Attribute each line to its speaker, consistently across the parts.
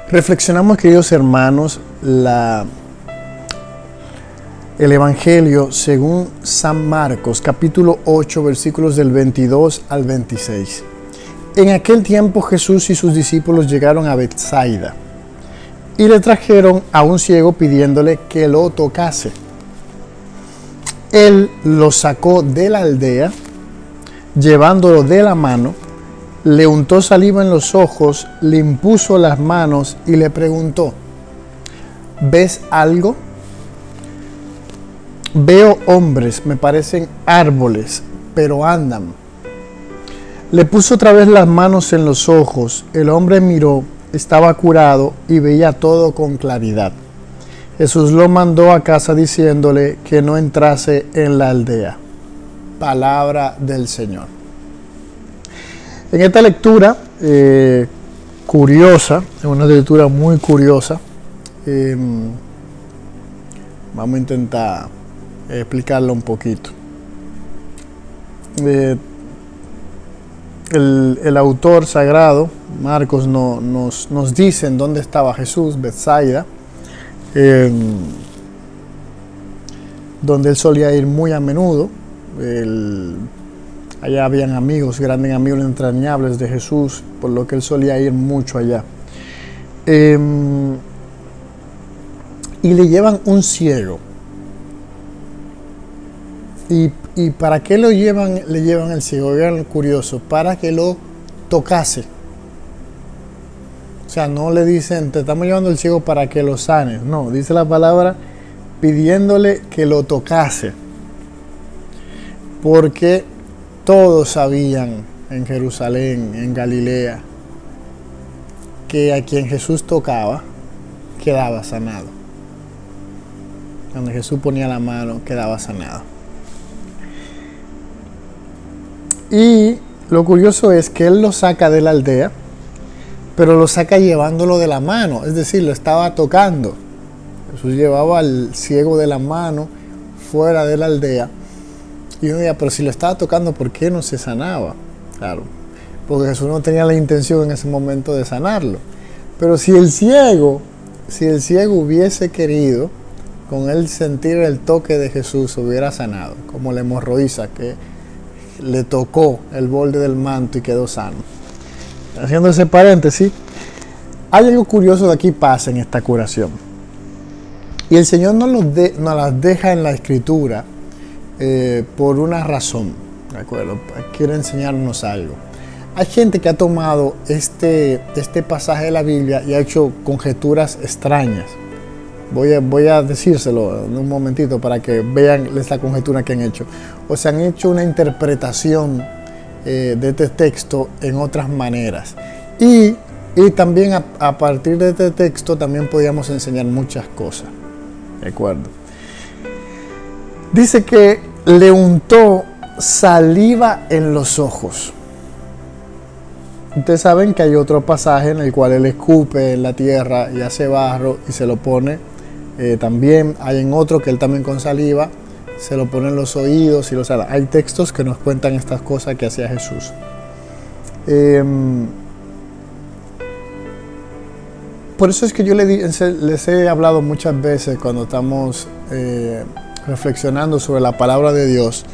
Speaker 1: Reflexionamos, queridos hermanos, el Evangelio según San Marcos, capítulo 8, versículos del 22 al 26. En aquel tiempo Jesús y sus discípulos llegaron a Betsaida y le trajeron a un ciego pidiéndole que lo tocase. Él lo sacó de la aldea, llevándolo de la mano, le untó saliva en los ojos, le impuso las manos y le preguntó: ¿ves algo? Veo hombres, me parecen árboles, pero andan. Le puso otra vez las manos en los ojos, el hombre miró, estaba curado y veía todo con claridad. Jesús lo mandó a casa diciéndole que no entrase en la aldea. Palabra del Señor. En esta lectura curiosa, es una lectura muy curiosa, vamos a intentar explicarlo un poquito. El autor sagrado, Marcos, nos dice en dónde estaba Jesús, Betsaida, donde él solía ir muy a menudo. Allá habían amigos, grandes amigos entrañables de Jesús, por lo que él solía ir mucho allá. Y le llevan un ciego. ¿Y para qué le llevan el ciego? Vean lo curioso, para que lo tocase. O sea, no le dicen, te estamos llevando el ciego para que lo sanes. No, dice la palabra pidiéndole que lo tocase. Porque todos sabían en Jerusalén, en Galilea, que a quien Jesús tocaba, quedaba sanado. Cuando Jesús ponía la mano, quedaba sanado. Y lo curioso es que él lo saca de la aldea, pero lo saca llevándolo de la mano, es decir, lo estaba tocando. Jesús llevaba al ciego de la mano fuera de la aldea. Y uno diría, pero si lo estaba tocando, ¿por qué no se sanaba? Claro, porque Jesús no tenía la intención en ese momento de sanarlo. Pero si el ciego hubiese querido, con él sentir el toque de Jesús, hubiera sanado, como la hemorroísa que le tocó el borde del manto y quedó sano. Haciendo ese paréntesis, hay algo curioso de aquí pasa en esta curación. Y el Señor nos las deja en la Escritura por una razón, ¿de acuerdo? Quiere enseñarnos algo. Hay gente que ha tomado este pasaje de la Biblia y ha hecho conjeturas extrañas. Voy a decírselo en un momentito para que vean esta conjetura que han hecho. O sea, han hecho una interpretación de este texto en otras maneras. Y también a partir de este texto también podríamos enseñar muchas cosas. ¿De acuerdo? Dice que le untó saliva en los ojos. Ustedes saben que hay otro pasaje en el cual él escupe en la tierra y hace barro y se lo pone. También hay en otro que él también con saliva se lo pone en los oídos y los ala. Hay textos que nos cuentan estas cosas que hacía Jesús. Por eso es que yo les he hablado muchas veces cuando estamos reflexionando sobre la palabra de Dios,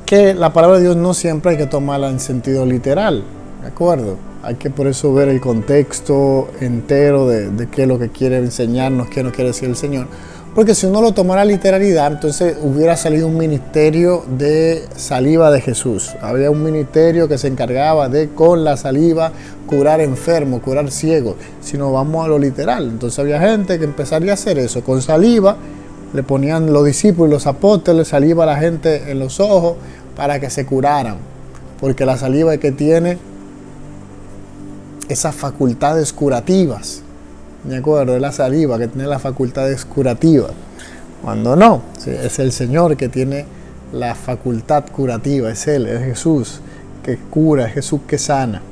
Speaker 1: que la palabra de Dios no siempre hay que tomarla en sentido literal, ¿de acuerdo? Hay que por eso ver el contexto entero de qué es lo que quiere enseñarnos, qué nos quiere decir el Señor. Porque si uno lo tomara literalidad, entonces hubiera salido un ministerio de saliva de Jesús. Había un ministerio que se encargaba de, con la saliva, curar enfermos, curar ciegos. Si no vamos a lo literal, entonces había gente que empezaría a hacer eso. Con saliva, le ponían los discípulos y los apóstoles saliva a la gente en los ojos para que se curaran. Porque la saliva es que tiene esas facultades curativas. ¿De acuerdo? Es la saliva que tiene las facultades curativas. Cuando no, es el Señor que tiene la facultad curativa. Es Él, es Jesús que cura, es Jesús que sana.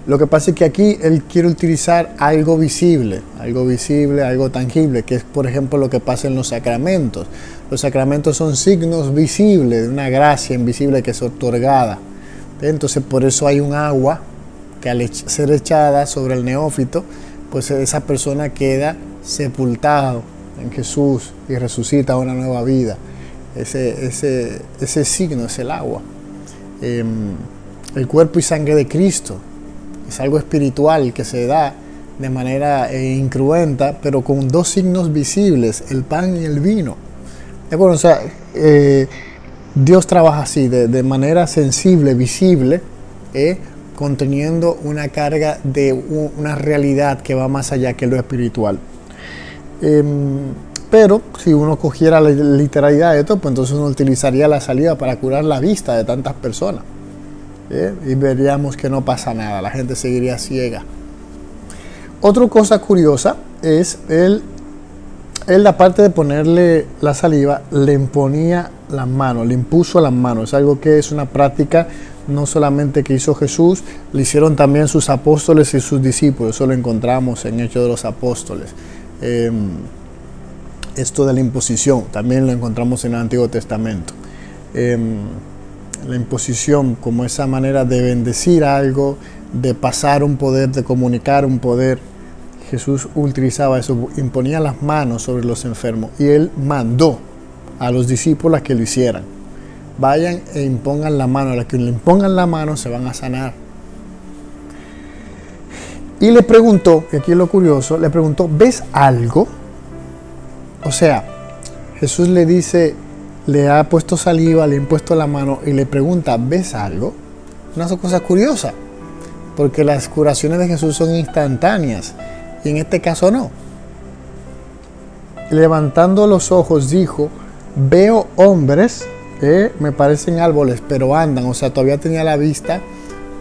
Speaker 1: Lo que pasa es que aquí Él quiere utilizar algo visible, algo tangible, que es por ejemplo lo que pasa en los sacramentos. Los sacramentos son signos visibles de una gracia invisible que es otorgada. Entonces por eso hay un agua que al ser echada sobre el neófito, pues esa persona queda sepultado en Jesús y resucita a una nueva vida. Ese signo es el agua. El cuerpo y sangre de Cristo es algo espiritual que se da de manera incruenta, pero con dos signos visibles, el pan y el vino. ¿De acuerdo? O sea, Dios trabaja así, de manera sensible, visible, conteniendo una carga de una realidad que va más allá que lo espiritual. Pero si uno cogiera la literalidad de esto, pues entonces uno utilizaría la salida para curar la vista de tantas personas. Y veríamos que no pasa nada, la gente seguiría ciega. Otra cosa curiosa es él aparte de ponerle la saliva, le imponía las manos, le impuso las manos. Es algo que es una práctica no solamente que hizo Jesús, lo hicieron también sus apóstoles y sus discípulos. Eso lo encontramos en Hechos de los Apóstoles. Esto de la imposición también lo encontramos en el Antiguo Testamento. La imposición como esa manera de bendecir algo, de pasar un poder, de comunicar un poder. Jesús utilizaba eso, imponía las manos sobre los enfermos y él mandó a los discípulos que lo hicieran. Vayan e impongan la mano, a los que le impongan la mano se van a sanar. Y le preguntó, que aquí es lo curioso, le preguntó, ¿ves algo? O sea, Jesús le dice, le ha puesto saliva, le ha impuesto la mano y le pregunta, ¿ves algo? Una cosa curiosa, porque las curaciones de Jesús son instantáneas y en este caso no. Levantando los ojos dijo, veo hombres que me parecen árboles, pero andan. O sea, todavía tenía la vista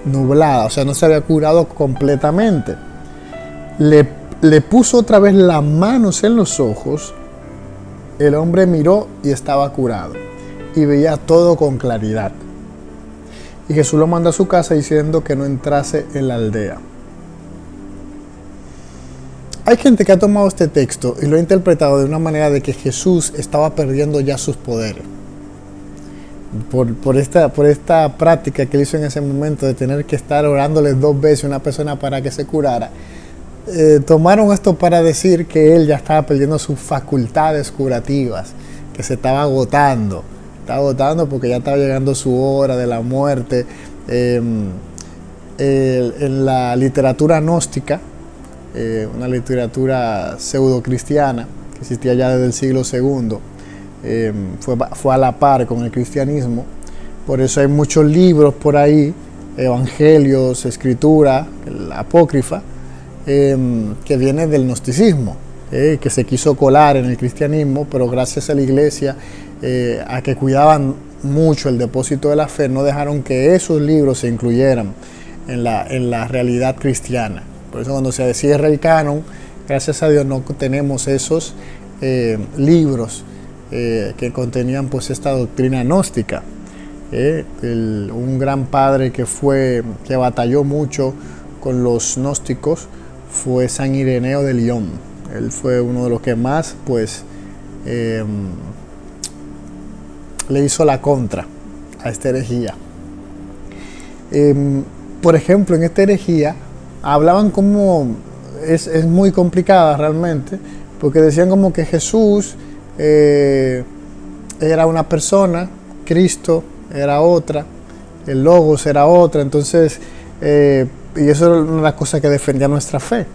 Speaker 1: nublada, o sea, no se había curado completamente. Le puso otra vez las manos en los ojos. El hombre miró y estaba curado y veía todo con claridad. Y Jesús lo mandó a su casa diciendo que no entrase en la aldea. Hay gente que ha tomado este texto y lo ha interpretado de una manera de que Jesús estaba perdiendo ya sus poderes. Por esta práctica que él hizo en ese momento de tener que estar orándole 2 veces a una persona para que se curara. Tomaron esto para decir que él ya estaba perdiendo sus facultades curativas, que se estaba agotando. Estaba agotando porque ya estaba llegando su hora de la muerte. En la literatura gnóstica, una literatura pseudo-cristiana que existía ya desde el siglo II, fue a la par con el cristianismo. Por eso hay muchos libros por ahí, evangelios, escritura, la apócrifa, que viene del gnosticismo, que se quiso colar en el cristianismo, pero gracias a la iglesia, a que cuidaban mucho el depósito de la fe, no dejaron que esos libros se incluyeran en la realidad cristiana. Por eso cuando se cierra el canon, gracias a Dios no tenemos esos libros que contenían pues esta doctrina gnóstica. Un gran padre que batalló mucho con los gnósticos fue San Ireneo de Lyon. Él fue uno de los que más pues le hizo la contra a esta herejía. Por ejemplo, en esta herejía hablaban como, es muy complicada realmente, porque decían como que Jesús era una persona, Cristo era otra, el Logos era otra, entonces, y eso era una de las cosas que defendía nuestra fe.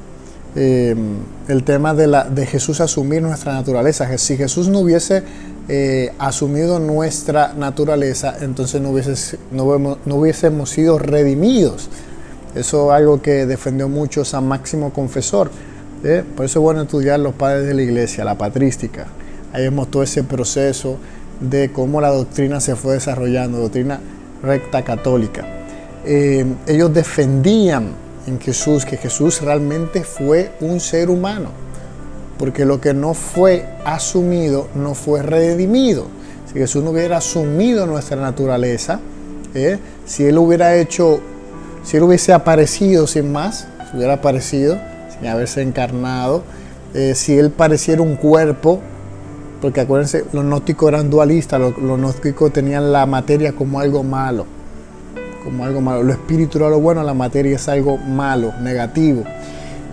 Speaker 1: El tema de Jesús asumir nuestra naturaleza. Si Jesús no hubiese asumido nuestra naturaleza, entonces no hubiésemos sido redimidos. Eso es algo que defendió mucho San Máximo Confesor. Por eso es bueno estudiar los padres de la iglesia, la patrística. Ahí vemos todo ese proceso de cómo la doctrina se fue desarrollando, doctrina recta católica. Ellos defendían en Jesús que Jesús realmente fue un ser humano, porque lo que no fue asumido no fue redimido. Si Jesús no hubiera asumido nuestra naturaleza, si él hubiese aparecido sin más, si hubiera aparecido sin haberse encarnado, si él pareciera un cuerpo, porque acuérdense, los gnósticos eran dualistas, los gnósticos tenían la materia como algo malo. como algo malo. Lo espiritual lo bueno, la materia es algo malo, negativo.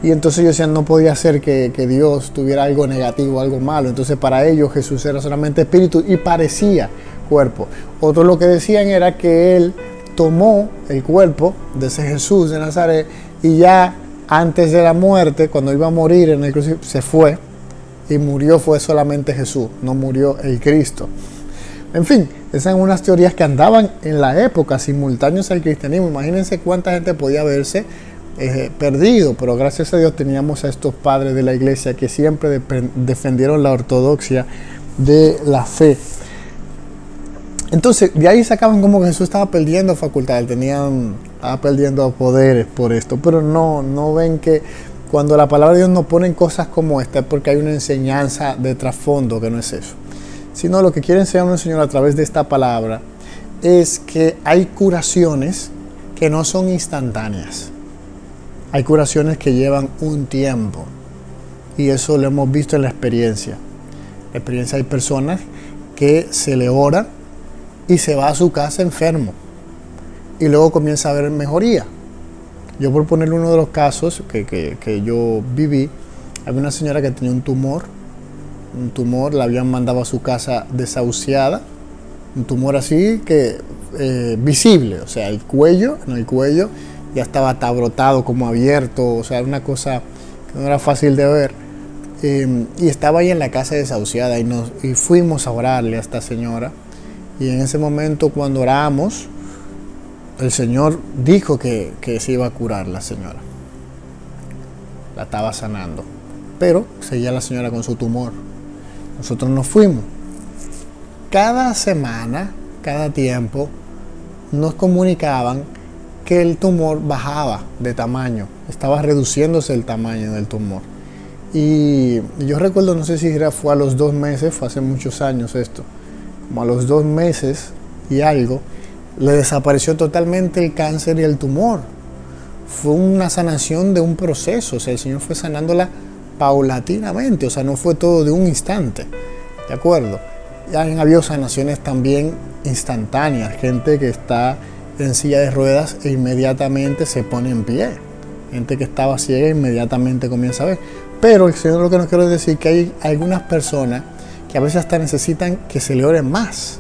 Speaker 1: Y entonces ellos decían, no podía ser que Dios tuviera algo negativo, algo malo. Entonces para ellos Jesús era solamente espíritu y parecía cuerpo. Otros lo que decían era que Él tomó el cuerpo de ese Jesús de Nazaret y ya antes de la muerte, cuando iba a morir en el crucifijo, se fue y murió fue solamente Jesús, no murió el Cristo. En fin, esas son unas teorías que andaban en la época simultáneos al cristianismo. Imagínense cuánta gente podía verse perdido, pero gracias a Dios teníamos a estos padres de la iglesia que siempre defendieron la ortodoxia de la fe. Entonces, de ahí sacaban como que Jesús estaba perdiendo facultades, estaba perdiendo poderes por esto, pero no ven que cuando la palabra de Dios nos pone cosas como esta es porque hay una enseñanza de trasfondo que no es eso, sino lo que quiere enseñarnos el Señor a través de esta palabra es que hay curaciones que no son instantáneas. Hay curaciones que llevan un tiempo y eso lo hemos visto en la experiencia. En la experiencia hay personas que se le ora y se va a su casa enfermo y luego comienza a haber mejoría. Yo por ponerle uno de los casos que yo viví, había una señora que tenía un tumor, la habían mandado a su casa desahuciada, un tumor así que visible, o sea, en el cuello ya estaba brotado, como abierto, o sea, una cosa que no era fácil de ver. Y estaba ahí en la casa desahuciada y fuimos a orarle a esta señora. Y en ese momento cuando oramos, el Señor dijo que se iba a curar la señora. La estaba sanando. Pero seguía la señora con su tumor. Nosotros nos fuimos. Cada semana, cada tiempo, nos comunicaban que el tumor bajaba de tamaño, estaba reduciéndose el tamaño del tumor. Y yo recuerdo, no sé si fue a los 2 meses, fue hace muchos años esto, como a los 2 meses y algo, le desapareció totalmente el cáncer y el tumor. Fue una sanación de un proceso, o sea, el Señor fue sanándola paulatinamente, o sea, no fue todo de un instante, ¿de acuerdo? Ya han habido sanaciones también instantáneas, gente que está en silla de ruedas e inmediatamente se pone en pie. Gente que estaba ciega e inmediatamente comienza a ver. Pero el Señor lo que nos quiere decir que hay algunas personas que a veces hasta necesitan que se le ore más.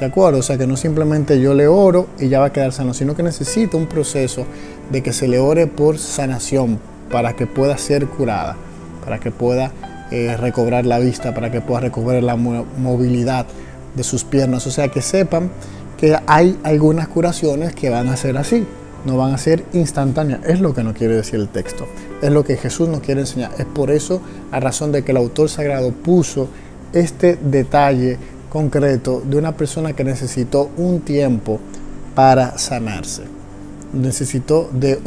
Speaker 1: ¿De acuerdo? O sea, que no simplemente yo le oro y ya va a quedar sano, sino que necesita un proceso de que se le ore por sanación para que pueda ser curada, para que pueda recobrar la vista, para que pueda recobrar la movilidad de sus piernas. O sea, que sepan que hay algunas curaciones que van a ser así, no van a ser instantáneas. Es lo que nos quiere decir el texto, es lo que Jesús nos quiere enseñar. Es por eso la razón de que el autor sagrado puso este detalle concreto de una persona que necesitó un tiempo para sanarse. Necesitó de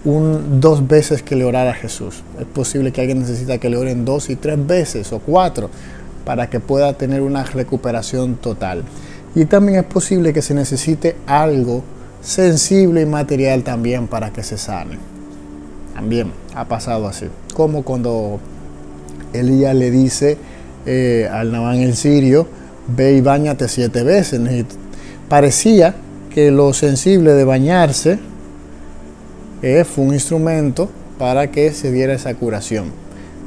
Speaker 1: 2 veces que le orara a Jesús. Es posible que alguien necesita que le oren 2 y 3 veces o 4 para que pueda tener una recuperación total. Y también es posible que se necesite algo sensible y material también para que se sane. También ha pasado así. Como cuando Elías le dice al Naamán el sirio, ve y báñate 7 veces. Parecía que lo sensible de bañarse fue un instrumento para que se diera esa curación.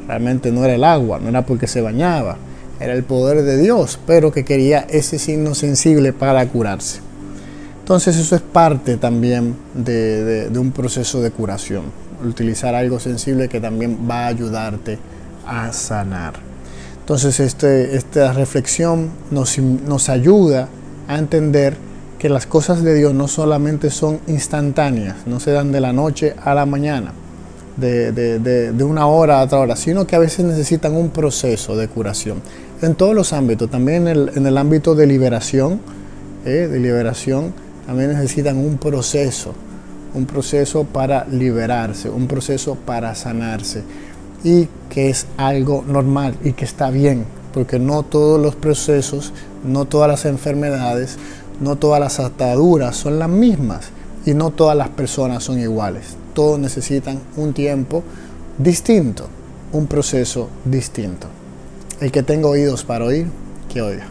Speaker 1: Realmente no era el agua, no era porque se bañaba, era el poder de Dios, pero que quería ese signo sensible para curarse. Entonces eso es parte también de un proceso de curación, utilizar algo sensible que también va a ayudarte a sanar. Entonces esta reflexión nos ayuda a entender que las cosas de Dios no solamente son instantáneas, no se dan de la noche a la mañana, de una hora a otra hora, sino que a veces necesitan un proceso de curación. En todos los ámbitos, también en el ámbito de liberación, también necesitan un proceso para liberarse, un proceso para sanarse, y que es algo normal y que está bien, porque no todos los procesos, no todas las enfermedades, no todas las ataduras son las mismas y no todas las personas son iguales. Todos necesitan un tiempo distinto, un proceso distinto. El que tenga oídos para oír, que oiga.